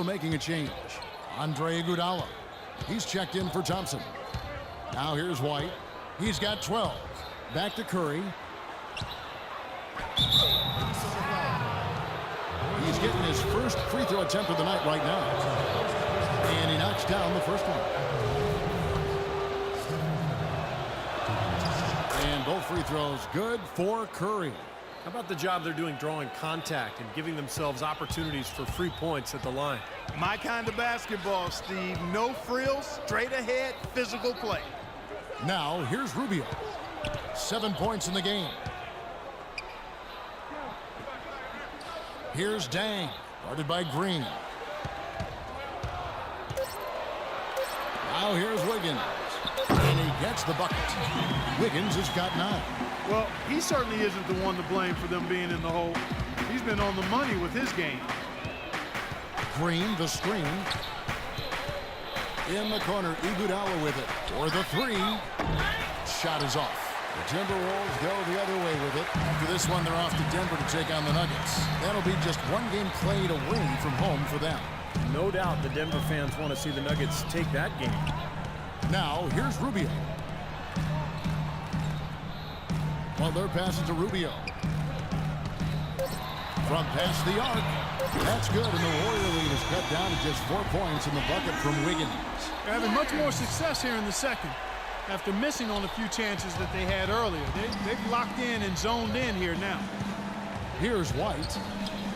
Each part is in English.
Making a change. Andre Iguodala. He's checked in for Thompson. Now here's White. He's got 12. Back to Curry. He's getting his first free throw attempt of the night right now. And he knocks down the first one. And both free throws good for Curry. How about the job they're doing drawing contact and giving themselves opportunities for free points at the line? My kind of basketball, Steve. No frills, straight ahead, physical play. Now, here's Rubio. 7 points in the game. Here's Dang, guarded by Green. Now here's Wiggins. And he gets the bucket. Wiggins has got 9. Well, he certainly isn't the one to blame for them being in the hole. He's been on the money with his game. Green, the screen. In the corner, Iguodala with it. For the 3. Shot is off. The Timberwolves go the other way with it. After this one, they're off to Denver to take on the Nuggets. That'll be just one game played away from home for them. No doubt the Denver fans want to see the Nuggets take that game. Now, here's Rubio. Butler passes to Rubio. From past the arc. That's good, and the Warrior lead is cut down to just 4 points in the bucket from Wiggins. They're having much more success here in the second after missing on a few chances that they had earlier. They've locked in and zoned in here now. Here's White.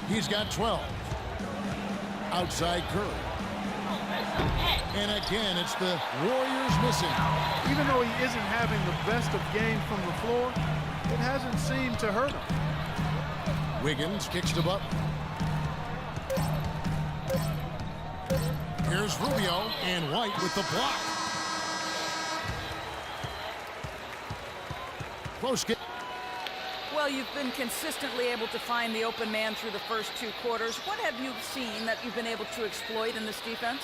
He's got 12. Outside Curry. And again, it's the Warriors missing. Even though he isn't having the best of games from the floor, it hasn't seemed to hurt him. Wiggins kicks the Butler. Here's Rubio and White with the block. Close game. Well, you've been consistently able to find the open man through the first 2 quarters. What have you seen that you've been able to exploit in this defense?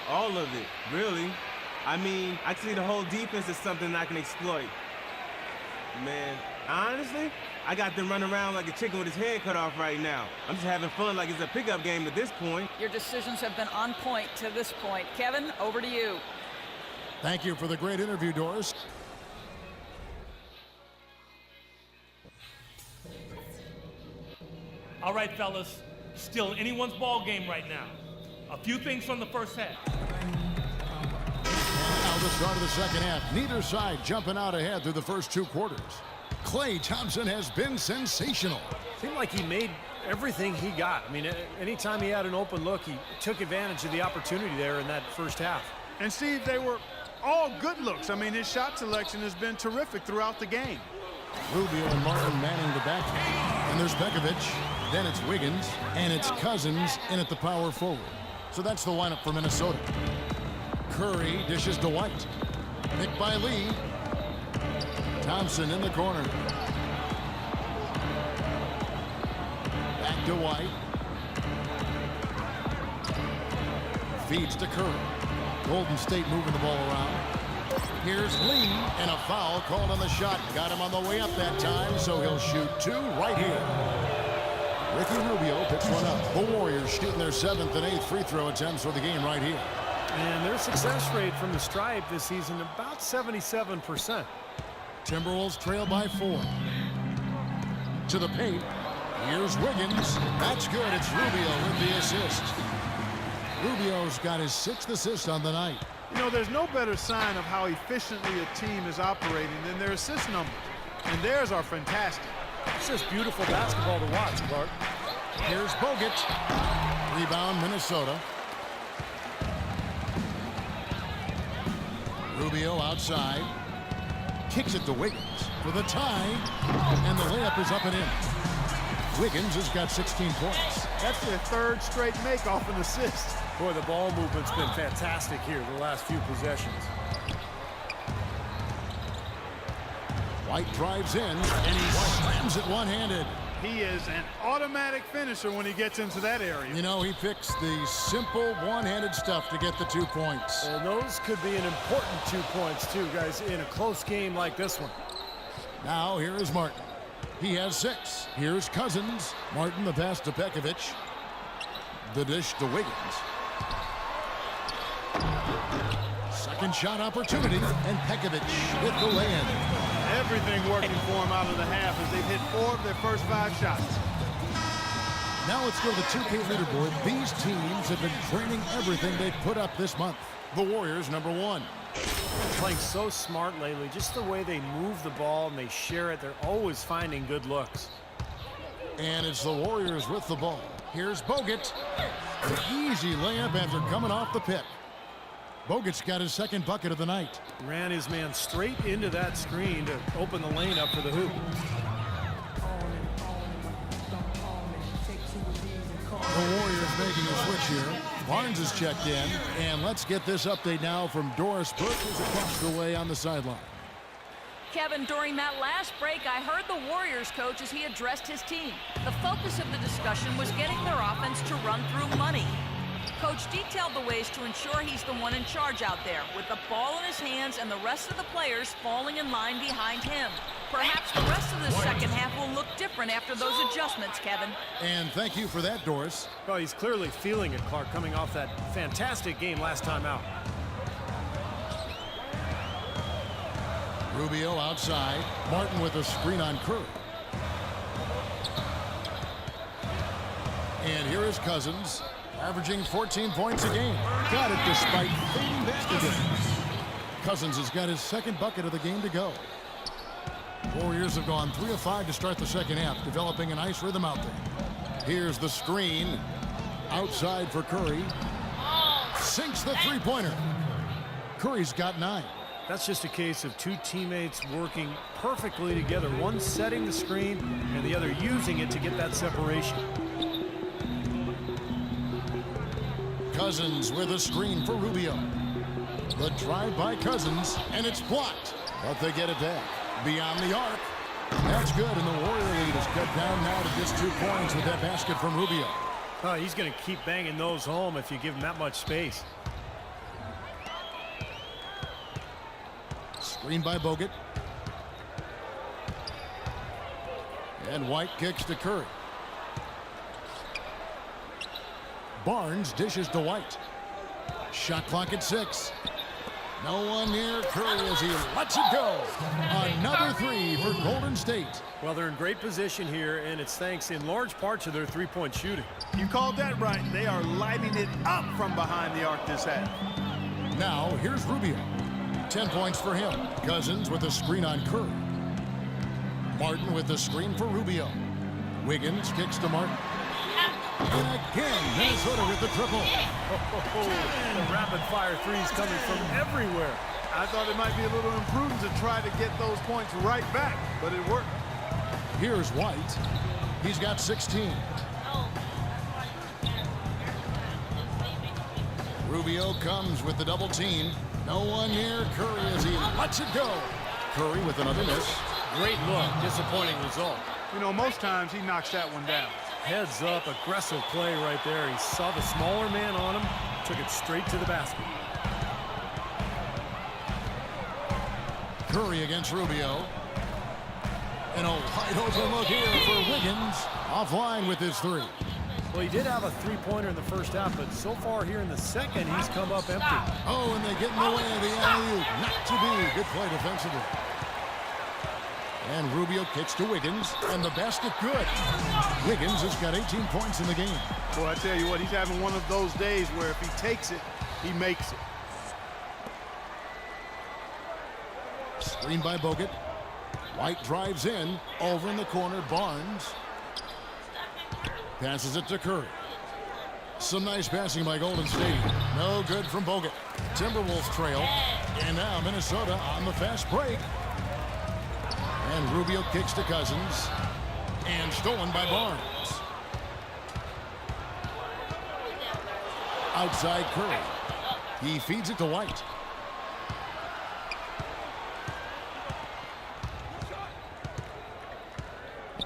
All of it, really. I mean, I see the whole defense as something I can exploit. Man, honestly, I got them running around like a chicken with his head cut off right now. I'm just having fun like it's a pickup game at this point. Your decisions have been on point to this point. Kevin, over to you. Thank you for the great interview, Doris. All right, fellas, still anyone's ball game right now. A few things from the first half. Now the start of the second half. Neither side jumping out ahead through the first 2 quarters. Klay Thompson has been sensational. Seemed like he made everything he got. I mean, anytime he had an open look, he took advantage of the opportunity there in that first half. And Steve, they were all good looks. I mean, his shot selection has been terrific throughout the game. Rubio and Martin manning the back. And there's Bekovic. Then it's Wiggins. And it's Cousins in at the power forward. So that's the lineup for Minnesota. Curry dishes to White. Picked by Lee. Thompson in the corner. Back to White. Feeds to Curry. Golden State moving the ball around. Here's Lee, and a foul called on the shot. Got him on the way up that time, so he'll shoot 2 right here. Ricky Rubio picks one up. The Warriors shooting their 7th and 8th free throw attempts for the game right here. And their success rate from the stripe this season about 77%. Timberwolves trail by 4. To the paint. Here's Wiggins. That's good. It's Rubio with the assist. Rubio's got his 6th assist on the night. You know, there's no better sign of how efficiently a team is operating than their assist numbers. And theirs are fantastic. It's just beautiful basketball to watch, Clark. Here's Bogut. Rebound, Minnesota. Rubio outside. Kicks it to Wiggins for the tie. And the layup is up and in. Wiggins has got 16 points. That's their 3rd straight make off an assist. Boy, the ball movement's been fantastic here the last few possessions. White drives in, and he slams it one-handed. He is an automatic finisher when he gets into that area. You know, he picks the simple one-handed stuff to get the 2 points. And those could be an important 2 points, too, guys, in a close game like this one. Now, here is Martin. He has 6. Here's Cousins. Martin the pass to Pekovic. The dish to Wiggins. Second shot opportunity, and Pekovic with the lay-in. Everything working for him out of the half as they've hit 4 of their first 5 shots. Now let's go to the 2K leaderboard. These teams have been training everything they've put up this month. The Warriors, number 1. Playing so smart lately, just the way they move the ball and they share it, they're always finding good looks. And it's the Warriors with the ball. Here's Bogut. An easy layup after coming off the pick. Bogut's got his second bucket of the night. Ran his man straight into that screen to open the lane up for the hoop. The Warriors making a switch here. Barnes is checked in. And let's get this update now from Doris Burke, who's across the way on the sideline. Kevin, during that last break, I heard the Warriors coach as he addressed his team. The focus of the discussion was getting their offense to run through money. Coach detailed the ways to ensure he's the one in charge out there, with the ball in his hands and the rest of the players falling in line behind him. Perhaps the rest of the second half will look different after those adjustments, Kevin. And thank you for that, Doris. Well, he's clearly feeling it, Clark, coming off that fantastic game last time out. Rubio outside. Martin with a screen on Curry. And here is Cousins, averaging 14 points a game. Got it despite fading basket distance. Cousins has got his second bucket of the game to go. Warriors have gone 3 of 5 to start the second half, developing a nice rhythm out there. Here's the screen. Outside for Curry. Sinks the three-pointer. Curry's got 9. That's just a case of 2 teammates working perfectly together, one setting the screen and the other using it to get that separation. Cousins with a screen for Rubio. The drive by Cousins, and it's blocked. But they get it back. Beyond the arc. That's good, and the Warrior lead is cut down now to just 2 points with that basket from Rubio. Oh, he's going to keep banging those home if you give him that much space. Screen by Bogut. And White kicks to Curry. Barnes dishes to White. Shot clock at 6. No one near Curry as he lets it go. Another 3 for Golden State. Well, they're in great position here, and it's thanks in large part to their three-point shooting. You called that right. They are lighting it up from behind the arc this half. Now, here's Rubio. 10 points for him. Cousins with a screen on Curry. Martin with the screen for Rubio. Wiggins kicks to Martin. Again, Minnesota with the triple. The rapid-fire threes coming from everywhere. I thought it might be a little imprudent to try to get those points right back, but it worked. Here's White. He's got 16. Rubio comes with the double team. No one near Curry as he lets it go. Curry with another miss. Great look, disappointing result. You know, most times he knocks that one down. Heads up, aggressive play right there. He saw the smaller man on him, took it straight to the basket. Curry against Rubio. And a wide open look here for Wiggins. Offline with his 3. Well, he did have a three-pointer in the first half, but so far here in the second, he's come up empty. Oh, and they get in the way of the alley-oop. Not to be. Good play defensively. And Rubio kicks to Wiggins, and the basket good. Wiggins has got 18 points in the game. Boy, I tell you what, he's having one of those days where if he takes it, he makes it. Screen by Bogut. White drives in. Over in the corner, Barnes. Passes it to Curry. Some nice passing by Golden State. No good from Bogut. Timberwolves trail. And now Minnesota on the fast break. And Rubio kicks to Cousins. And stolen by Barnes. Outside Curry. He feeds it to White.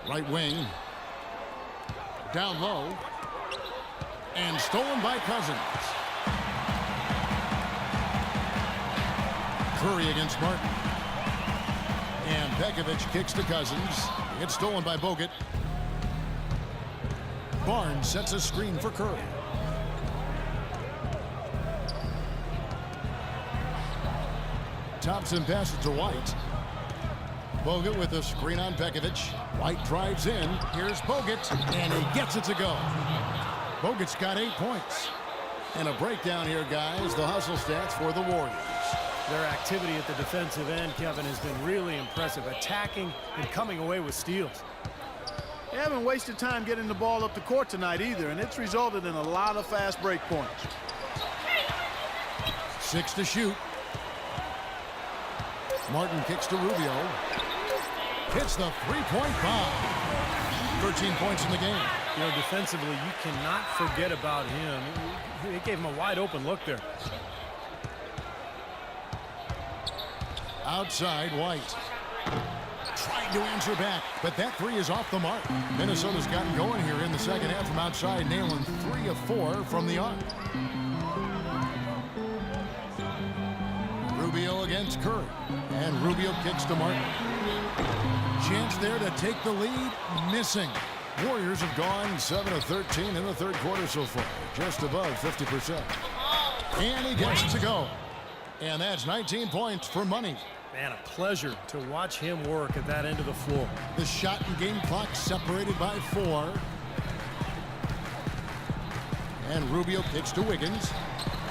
Right wing. Down low. And stolen by Cousins. Curry against Martin. And Pekovic kicks to Cousins. It's stolen by Bogut. Barnes sets a screen for Curry. Thompson passes to White. Bogut with a screen on Pekovic. White drives in. Here's Bogut, and he gets it to go. Bogut's got 8 points. And a breakdown here, guys. The hustle stats for the Warriors. Their activity at the defensive end, Kevin, has been really impressive. Attacking and coming away with steals. They haven't wasted time getting the ball up the court tonight either, and it's resulted in a lot of fast break points. 6 to shoot. Martin kicks to Rubio. Hits the three-point bomb. 13 points in the game. You know, defensively, you cannot forget about him. He gave him a wide-open look there. Outside, White. Trying to answer back, but that three is off the mark. Minnesota's gotten going here in the second half from outside, nailing 3 of 4 from the arc. Rubio against Curry, and Rubio kicks to Martin. Chance there to take the lead, missing. Warriors have gone 7 of 13 in the third quarter so far, just above 50%. And he gets it to go. And that's 19 points for Money. Man, a pleasure to watch him work at that end of the floor. The shot and game clock separated by 4. And Rubio kicks to Wiggins.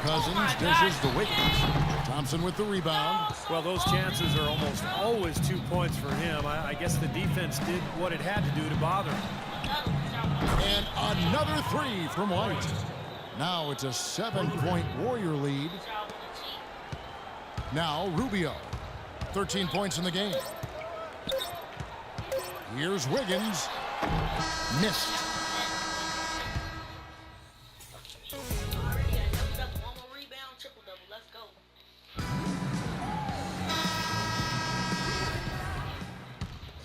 Cousins dishes to Wiggins. Thompson with the rebound. Well, those chances are almost always 2 points for him. I guess the defense did what it had to do to bother him. And another 3 from White. Now it's a 7-point Warrior lead. Now Rubio. 13 points in the game. Here's Wiggins. Missed.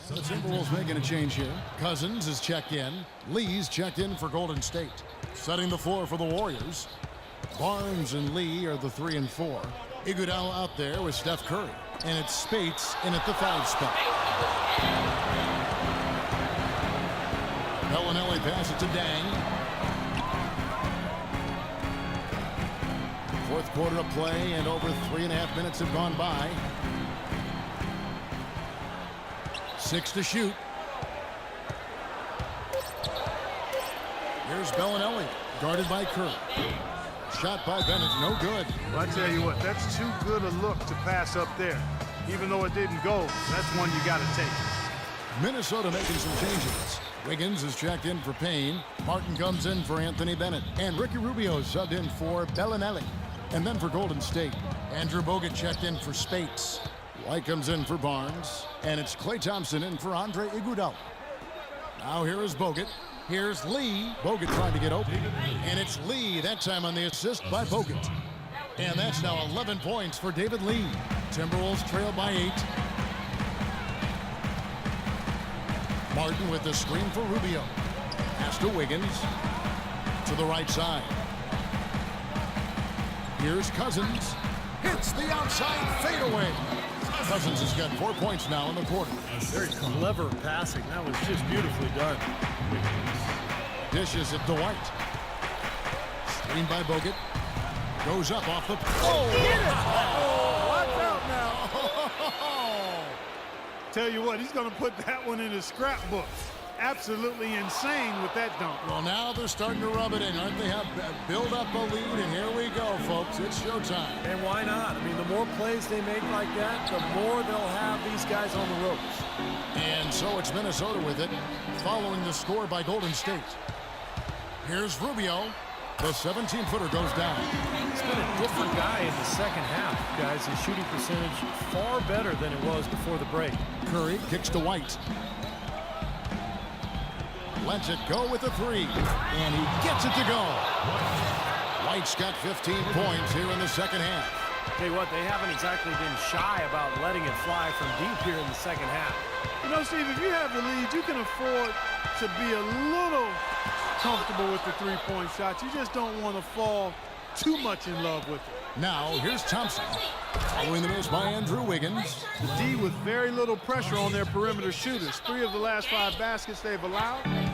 The Timberwolves making a change here. Cousins is checked in. Lee's checked in for Golden State. Setting the floor for the Warriors. Barnes and Lee are the 3 and 4. Iguodala out there with Steph Curry. And it's Spates in at the 5 spot. Bellinelli passes it to Dang. Fourth quarter of play, and over 3.5 minutes have gone by. 6 to shoot. Here's Bellinelli, guarded by Curry. Shot by Bennett, no good. Well, I tell you what, that's too good a look to pass up there. Even though it didn't go, that's one you got to take. Minnesota making some changes. Wiggins is checked in for Payne. Martin comes in for Anthony Bennett. And Ricky Rubio is subbed in for Bellinelli. And then for Golden State, Andrew Bogut checked in for Spates. White comes in for Barnes. And it's Klay Thompson in for Andre Iguodala. Now here is Bogut. Here's Lee. Bogut trying to get open. And it's Lee, that time on the assist by Bogut. And that's now 11 points for David Lee. Timberwolves trail by 8. Martin with the screen for Rubio. Pass to Wiggins. To the right side. Here's Cousins. Hits the outside fadeaway. Cousins has got 4 points now in the quarter. Very clever passing. That was just beautifully done. Dishes it to White. Screened by Bogut. Goes up off the... Oh! Get it! Oh, watch out now. Tell you what, he's going to put that one in his scrapbook. Absolutely insane with that dunk. Well, now they're starting to rub it in, aren't they? Have build up a lead, and here we go, folks. It's showtime. And why not? I mean, the more plays they make like that, the more they'll have these guys on the ropes. And so it's Minnesota with it, following the score by Golden State. Here's Rubio. The 17-footer goes down. He's been a different guy in the second half, guys. His shooting percentage far better than it was before the break. Curry kicks to White. Lets it go with a 3. And he gets it to go. White's got 15 points here in the second half. Tell you what, they haven't exactly been shy about letting it fly from deep here in the second half. You know, Steve, if you have the lead, you can afford to be a little comfortable with the three-point shots. You just don't want to fall too much in love with it. Now, here's Thompson. Following the miss by Andrew Wiggins. The D with very little pressure on their perimeter shooters. 3 of the last 5 baskets they've allowed